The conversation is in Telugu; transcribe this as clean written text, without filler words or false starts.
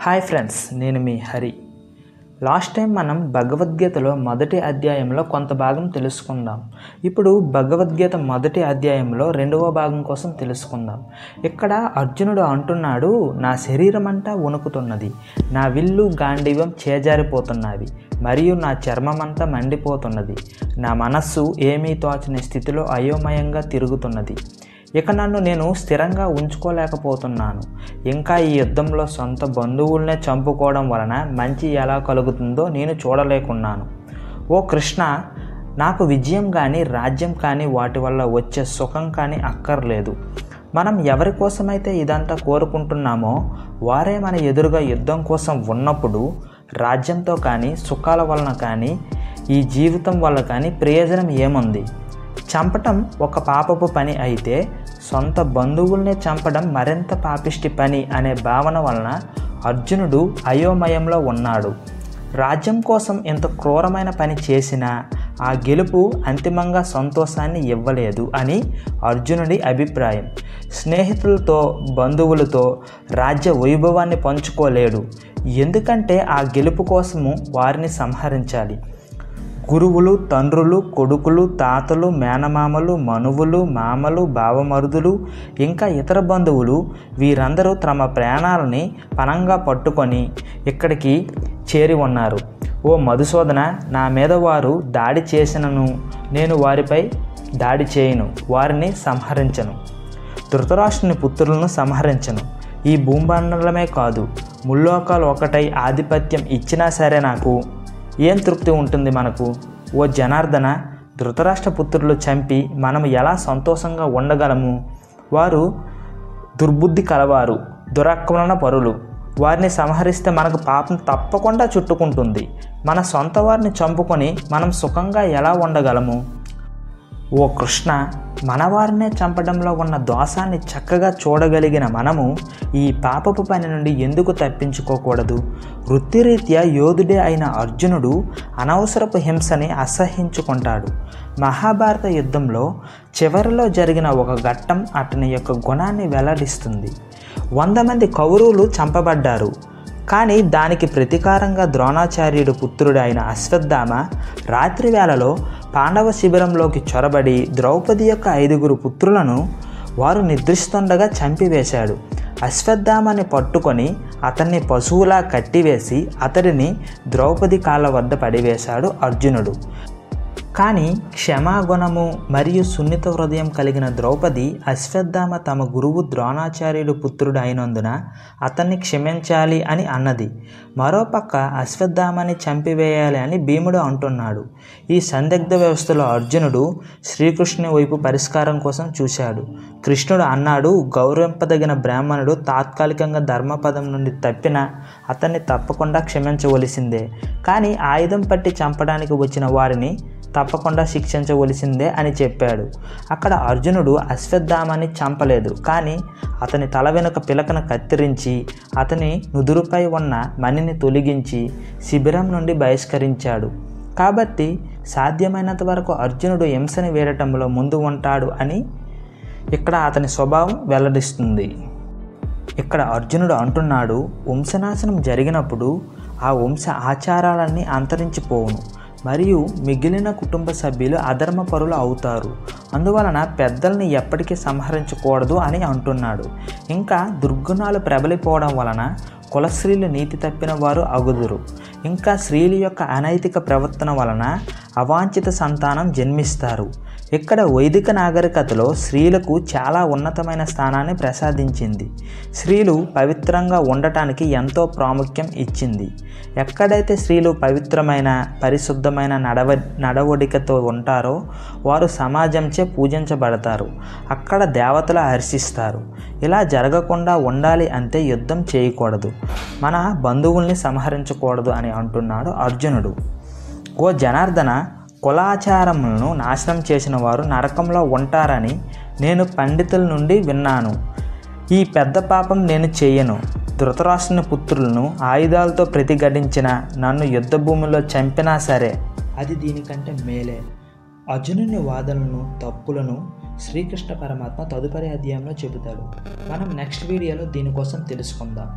హాయ్ ఫ్రెండ్స్, నేను మీ హరి. లాస్ట్ టైం మనం భగవద్గీతలో మొదటి అధ్యాయంలో కొంత భాగం తెలుసుకుందాం. ఇప్పుడు భగవద్గీత మొదటి అధ్యాయంలో రెండవ భాగం కోసం తెలుసుకుందాం. ఇక్కడ అర్జునుడు అంటున్నాడు, నా శరీరం అంతా వణుకుతున్నది, నా విల్లు గాంధీవం చేజారిపోతున్నవి, మరియు నా చర్మమంతా మండిపోతున్నది, నా మనస్సు ఏమీ తోచని స్థితిలో అయోమయంగా తిరుగుతున్నది. ఇక నన్ను నేను స్థిరంగా ఉంచుకోలేకపోతున్నాను. ఇంకా ఈ యుద్ధంలో సొంత బంధువులనే చంపుకోవడం వలన మంచి ఎలా కలుగుతుందో నేను చూడలేకున్నాను. ఓ కృష్ణ, నాకు విజయం కానీ రాజ్యం కానీ వాటి వల్ల వచ్చే సుఖం కానీ అక్కర్లేదు. మనం ఎవరి కోసమైతే ఇదంతా కోరుకుంటున్నామో వారే మన ఎదురుగా యుద్ధం కోసం ఉన్నప్పుడు రాజ్యంతో కానీ సుఖాల వలన కానీ ఈ జీవితం వల్ల కానీ ప్రయోజనం ఏముంది? చంపటం ఒక పాపపు పని అయితే సొంత బంధువుల్ని చంపడం మరింత పాపిష్టి పని అనే భావన వలన అర్జునుడు అయోమయంలో ఉన్నాడు. రాజ్యం కోసం ఎంత క్రూరమైన పని చేసినా ఆ గెలుపు అంతిమంగా సంతోషాన్ని ఇవ్వలేదు అని అర్జునుడి అభిప్రాయం. స్నేహితులతో బంధువులతో రాజ్య వైభవాన్ని పంచుకోలేడు, ఎందుకంటే ఆ గెలుపు కోసము వారిని సంహరించాలి. గురువులు, తండ్రులు, కొడుకులు, తాతలు, మేనమామలు, మనువులు, మామలు, బావమరుదులు, ఇంకా ఇతర బంధువులు వీరందరూ తమ ప్రాణాలని పణంగా పట్టుకొని ఇక్కడికి చేరి ఉన్నారు. ఓ మధుసూదన, నా మీద వారు దాడి చేసినను నేను వారిపై దాడి చేయను, వారిని సంహరించను. ధృతరాష్ట్రుని పుత్రులను సంహరించను. ఈ భూమండలమే కాదు, ముల్లోకాలు ఒకటై ఆధిపత్యం ఇచ్చినా సరే నాకు ఏం తృప్తి ఉంటుంది మనకు? ఓ జనార్దన, ధృతరాష్ట్ర పుత్రులు చంపి మనం ఎలా సంతోషంగా ఉండగలము? వారు దుర్బుద్ధి కలవారు, దురాక్రమణ పరులు. వారిని సంహరిస్తే మనకు పాపం తప్పకుండా చుట్టుకుంటుంది. మన సొంత వారిని చంపుకొని మనం సుఖంగా ఎలా ఉండగలము? ఓ కృష్ణ, మన వారినే చంపడంలో ఉన్న దోషాన్ని చక్కగా చూడగలిగిన మనము ఈ పాపపు పని నుండి ఎందుకు తప్పించుకోకూడదు? వృత్తిరీత్యా యోధుడే అయిన అర్జునుడు అనవసరపు హింసని అసహ్యించుకుంటాడు. మహాభారత యుద్ధంలో చివరిలో జరిగిన ఒక ఘట్టం అతని యొక్క గుణాన్ని వెల్లడిస్తుంది. 100 మంది కౌరవులు చంపబడ్డారు. కానీ దానికి ప్రతీకారంగా ద్రోణాచార్యుడు పుత్రుడు అయిన అశ్వత్థామ రాత్రి వేళలో పాండవ శిబిరంలోకి చొరబడి ద్రౌపది యొక్క 5 పుత్రులను వారు నిద్రిస్తుండగా చంపివేశాడు. అశ్వత్థామని పట్టుకొని అతన్ని పశువులా కట్టివేసి అతడిని ద్రౌపది కాళ్ళ వద్ద పడివేశాడు అర్జునుడు. కానీ క్షమాగుణము మరియు సున్నిత హృదయం కలిగిన ద్రౌపది అశ్వత్థామ తమ గురువు ద్రోణాచార్యుడు పుత్రుడు అయినందున అతన్ని క్షమించాలి అని అన్నది. మరోపక్క అశ్వత్థామని చంపివేయాలి అని భీముడు అంటున్నాడు. ఈ సందిగ్ధ వ్యవస్థలో అర్జునుడు శ్రీకృష్ణుని వైపు పరిష్కారం కోసం చూశాడు. కృష్ణుడు అన్నాడు, గౌరవింపదగిన బ్రాహ్మణుడు తాత్కాలికంగా ధర్మపదం నుండి తప్పినా అతన్ని తప్పకుండా క్షమించవలసిందే, కానీ ఆయుధం పట్టి చంపడానికి వచ్చిన వారిని తప్పకుండా శిక్షించవలసిందే అని చెప్పాడు. అక్కడ అర్జునుడు అశ్వత్థామని చంపలేదు, కానీ అతని తల వెనుక పిలకను కత్తిరించి అతని నుదురుపై ఉన్న మణిని తొలగించి శిబిరం నుండి బహిష్కరించాడు. కాబట్టి సాధ్యమైనంత వరకు అర్జునుడు హింసని వీడటంలో ముందు ఉంటాడు అని ఇక్కడ అతని స్వభావం వెల్లడిస్తుంది. ఇక్కడ అర్జునుడు అంటున్నాడు, వంశనాశనం జరిగినప్పుడు ఆ వంశ ఆచారాలన్నీ అంతరించిపోవును మరియు మిగిలిన కుటుంబ సభ్యులు అధర్మపరులు అవుతారు. అందువలన పెద్దల్ని ఎప్పటికీ సంహరించకూడదు అని అంటున్నాడు. ఇంకా దుర్గుణాలు ప్రబలిపోవడం వలన కుల స్త్రీలు నీతి తప్పిన వారు అగుదురు. ఇంకా స్త్రీల యొక్క అనైతిక ప్రవర్తన వలన అవాంఛిత సంతానం జన్మిస్తారు. ఇక్కడ వైదిక నాగరికతలో స్త్రీలకు చాలా ఉన్నతమైన స్థానాన్ని ప్రసాదించింది. స్త్రీలు పవిత్రంగా ఉండటానికి ఎంతో ప్రాముఖ్యం ఇచ్చింది. ఎక్కడైతే స్త్రీలు పవిత్రమైన పరిశుద్ధమైన నడవడికతో ఉంటారో వారు సమాజంచే పూజించబడతారు. అక్కడ దేవతలు హర్షిస్తారు. ఇలా జరగకుండా ఉండాలి అంటే యుద్ధం చేయకూడదు, మన బంధువుల్ని సంహరించకూడదు అని అంటున్నాడు అర్జునుడు. ఓ జనార్దన, కులాచారములను నాశనం చేసిన వారు నరకంలో ఉంటారని నేను పండితుల నుండి విన్నాను. ఈ పెద్ద పాపం నేను చేయను. ధృతరాష్ట్రుని పుత్రులను ఆయుధాలతో ప్రతిఘటించిన నన్ను యుద్ధభూమిలో చంపినా సరే అది దీనికంటే మేలే. అర్జునుని వాదనలను తప్పులను శ్రీకృష్ణ పరమాత్మ తదుపరి అధ్యాయంలో చెబుతాడు. మనం నెక్స్ట్ వీడియోలో దీనికోసం తెలుసుకుందాం.